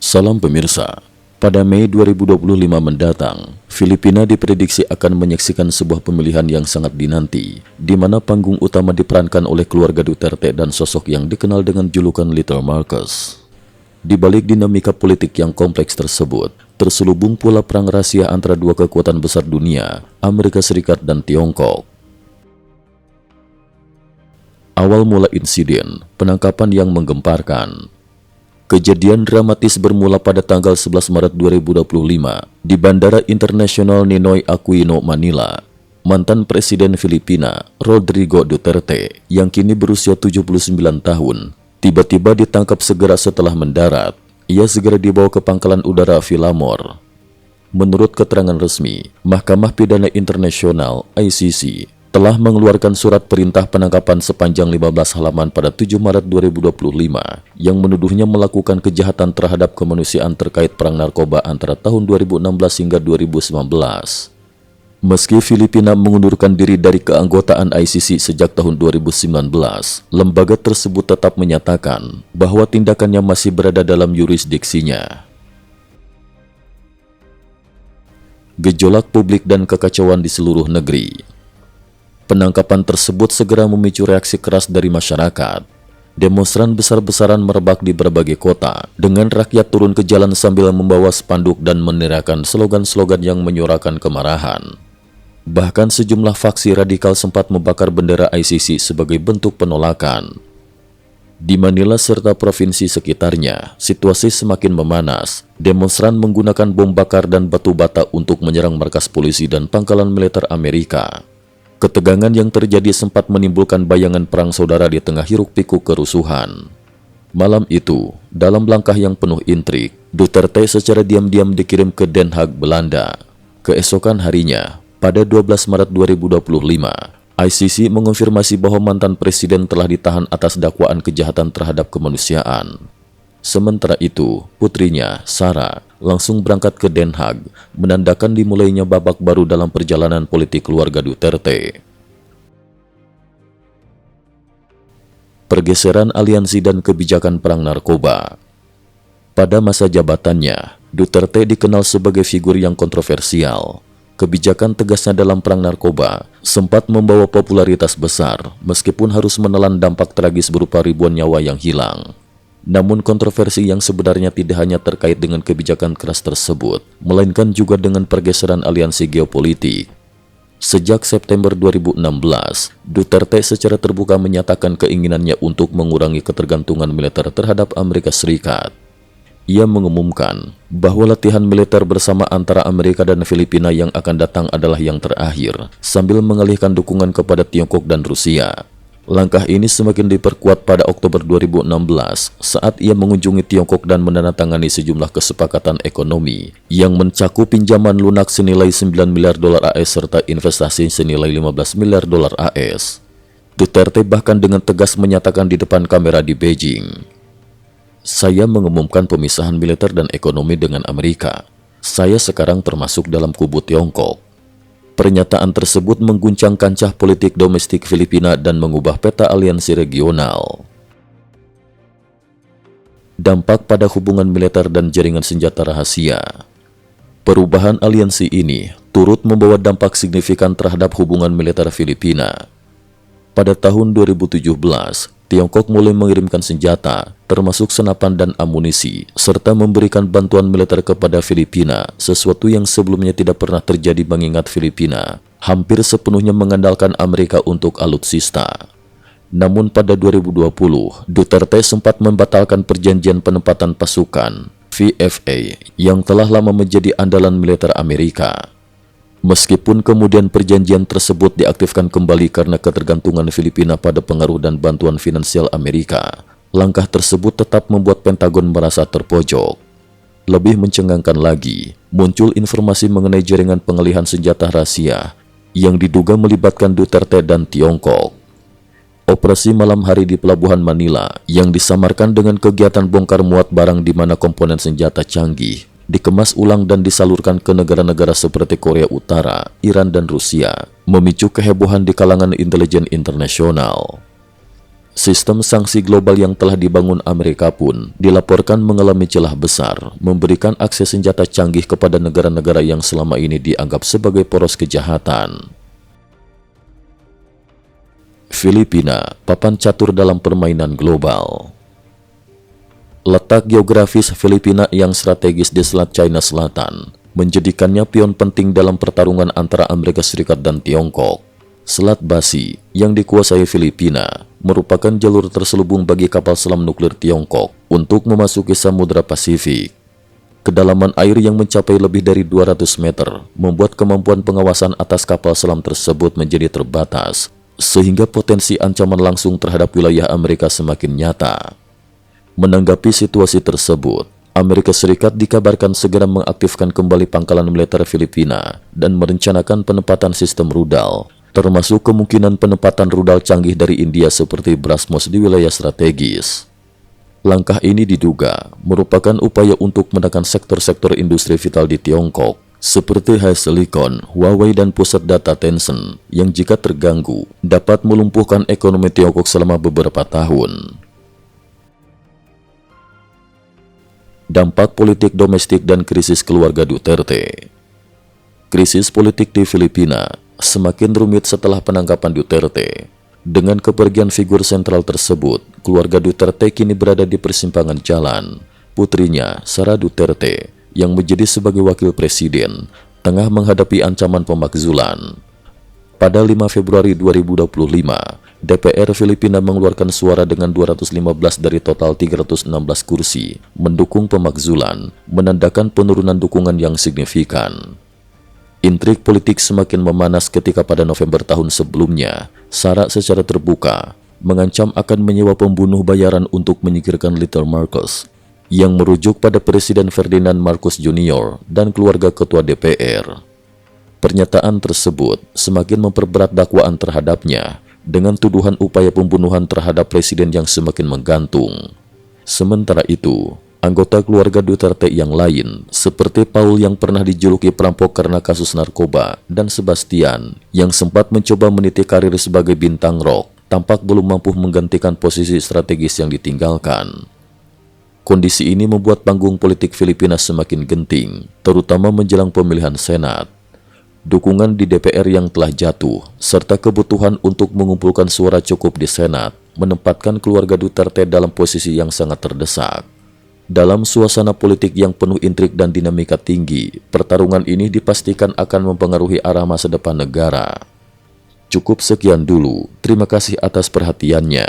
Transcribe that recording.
Salam pemirsa, pada Mei 2025 mendatang, Filipina diprediksi akan menyaksikan sebuah pemilihan yang sangat dinanti, di mana panggung utama diperankan oleh keluarga Duterte dan sosok yang dikenal dengan julukan Little Marcos. Di balik dinamika politik yang kompleks tersebut, terselubung pula perang rahasia antara dua kekuatan besar dunia, Amerika Serikat dan Tiongkok. Awal mula insiden, penangkapan yang menggemparkan. Kejadian dramatis bermula pada tanggal 11 Maret 2025 di Bandara Internasional Ninoy Aquino, Manila. Mantan Presiden Filipina, Rodrigo Duterte, yang kini berusia 79 tahun, tiba-tiba ditangkap segera setelah mendarat. Ia segera dibawa ke Pangkalan Udara Villamor. Menurut keterangan resmi, Mahkamah Pidana Internasional (ICC) telah mengeluarkan surat perintah penangkapan sepanjang 15 halaman pada 7 Maret 2025 yang menuduhnya melakukan kejahatan terhadap kemanusiaan terkait perang narkoba antara tahun 2016 hingga 2019. Meski Filipina mengundurkan diri dari keanggotaan ICC sejak tahun 2019, lembaga tersebut tetap menyatakan bahwa tindakannya masih berada dalam yurisdiksinya. Gejolak publik dan kekacauan di seluruh negeri. Penangkapan tersebut segera memicu reaksi keras dari masyarakat. Demonstran besar-besaran merebak di berbagai kota, dengan rakyat turun ke jalan sambil membawa spanduk dan meneriakkan slogan-slogan yang menyuarakan kemarahan. Bahkan sejumlah faksi radikal sempat membakar bendera ICC sebagai bentuk penolakan. Di Manila serta provinsi sekitarnya, situasi semakin memanas. Demonstran menggunakan bom bakar dan batu bata untuk menyerang markas polisi dan pangkalan militer Amerika. Ketegangan yang terjadi sempat menimbulkan bayangan perang saudara di tengah hiruk-pikuk kerusuhan. Malam itu, dalam langkah yang penuh intrik, Duterte secara diam-diam dikirim ke Den Haag, Belanda. Keesokan harinya, pada 12 Maret 2025, ICC mengonfirmasi bahwa mantan presiden telah ditahan atas dakwaan kejahatan terhadap kemanusiaan. Sementara itu, putrinya, Sarah, langsung berangkat ke Den Haag, menandakan dimulainya babak baru dalam perjalanan politik keluarga Duterte. Pergeseran aliansi dan kebijakan perang narkoba. Pada masa jabatannya, Duterte dikenal sebagai figur yang kontroversial. Kebijakan tegasnya dalam perang narkoba sempat membawa popularitas besar, meskipun harus menelan dampak tragis berupa ribuan nyawa yang hilang. Namun kontroversi yang sebenarnya tidak hanya terkait dengan kebijakan keras tersebut, melainkan juga dengan pergeseran aliansi geopolitik. Sejak September 2016, Duterte secara terbuka menyatakan keinginannya untuk mengurangi ketergantungan militer terhadap Amerika Serikat. Ia mengumumkan bahwa latihan militer bersama antara Amerika dan Filipina yang akan datang adalah yang terakhir, sambil mengalihkan dukungan kepada Tiongkok dan Rusia. Langkah ini semakin diperkuat pada Oktober 2016 saat ia mengunjungi Tiongkok dan menandatangani sejumlah kesepakatan ekonomi yang mencakup pinjaman lunak senilai 9 miliar dolar AS serta investasi senilai 15 miliar dolar AS. Duterte bahkan dengan tegas menyatakan di depan kamera di Beijing, "Saya mengumumkan pemisahan militer dan ekonomi dengan Amerika. Saya sekarang termasuk dalam kubu Tiongkok." Pernyataan tersebut mengguncang kancah politik domestik Filipina dan mengubah peta aliansi regional. Dampak pada hubungan militer dan jaringan senjata rahasia. Perubahan aliansi ini turut membawa dampak signifikan terhadap hubungan militer Filipina. Pada tahun 2017, Tiongkok mulai mengirimkan senjata, termasuk senapan dan amunisi, serta memberikan bantuan militer kepada Filipina, sesuatu yang sebelumnya tidak pernah terjadi mengingat Filipina hampir sepenuhnya mengandalkan Amerika untuk alutsista. Namun pada 2020, Duterte sempat membatalkan perjanjian penempatan pasukan, VFA, yang telah lama menjadi andalan militer Amerika. Meskipun kemudian perjanjian tersebut diaktifkan kembali karena ketergantungan Filipina pada pengaruh dan bantuan finansial Amerika, langkah tersebut tetap membuat Pentagon merasa terpojok. Lebih mencengangkan lagi, muncul informasi mengenai jaringan pengalihan senjata rahasia yang diduga melibatkan Duterte dan Tiongkok. Operasi malam hari di Pelabuhan Manila yang disamarkan dengan kegiatan bongkar muat barang di mana komponen senjata canggih dikemas ulang dan disalurkan ke negara-negara seperti Korea Utara, Iran, dan Rusia, memicu kehebohan di kalangan intelijen internasional. Sistem sanksi global yang telah dibangun Amerika pun dilaporkan mengalami celah besar, memberikan akses senjata canggih kepada negara-negara yang selama ini dianggap sebagai poros kejahatan. Filipina, papan catur dalam permainan global. Letak geografis Filipina yang strategis di Selat China Selatan menjadikannya pion penting dalam pertarungan antara Amerika Serikat dan Tiongkok. Selat Basi yang dikuasai Filipina merupakan jalur terselubung bagi kapal selam nuklir Tiongkok untuk memasuki Samudra Pasifik. Kedalaman air yang mencapai lebih dari 200 meter membuat kemampuan pengawasan atas kapal selam tersebut menjadi terbatas, sehingga potensi ancaman langsung terhadap wilayah Amerika semakin nyata. Menanggapi situasi tersebut, Amerika Serikat dikabarkan segera mengaktifkan kembali pangkalan militer Filipina dan merencanakan penempatan sistem rudal, termasuk kemungkinan penempatan rudal canggih dari India seperti BrahMos di wilayah strategis. Langkah ini diduga merupakan upaya untuk menekan sektor-sektor industri vital di Tiongkok, seperti HiSilicon, Huawei, dan pusat data Tencent, yang jika terganggu dapat melumpuhkan ekonomi Tiongkok selama beberapa tahun. Dampak politik domestik dan krisis keluarga Duterte. Krisis politik di Filipina semakin rumit setelah penangkapan Duterte. Dengan kepergian figur sentral tersebut, keluarga Duterte kini berada di persimpangan jalan. Putrinya, Sara Duterte, yang menjadi sebagai wakil presiden, tengah menghadapi ancaman pemakzulan. Pada 5 Februari 2025, DPR Filipina mengeluarkan suara dengan 215 dari total 316 kursi mendukung pemakzulan, menandakan penurunan dukungan yang signifikan. Intrik politik semakin memanas ketika pada November tahun sebelumnya, Sara secara terbuka mengancam akan menyewa pembunuh bayaran untuk menyingkirkan Little Marcos, yang merujuk pada Presiden Ferdinand Marcos Jr. dan keluarga ketua DPR. Pernyataan tersebut semakin memperberat dakwaan terhadapnya dengan tuduhan upaya pembunuhan terhadap presiden yang semakin menggantung. Sementara itu, anggota keluarga Duterte yang lain, seperti Paul yang pernah dijuluki perampok karena kasus narkoba, dan Sebastian yang sempat mencoba meniti karir sebagai bintang rock, tampak belum mampu menggantikan posisi strategis yang ditinggalkan. Kondisi ini membuat panggung politik Filipina semakin genting, terutama menjelang pemilihan Senat. Dukungan di DPR yang telah jatuh, serta kebutuhan untuk mengumpulkan suara cukup di Senat, menempatkan keluarga Duterte dalam posisi yang sangat terdesak. Dalam suasana politik yang penuh intrik dan dinamika tinggi, pertarungan ini dipastikan akan mempengaruhi arah masa depan negara. Cukup sekian dulu, terima kasih atas perhatiannya.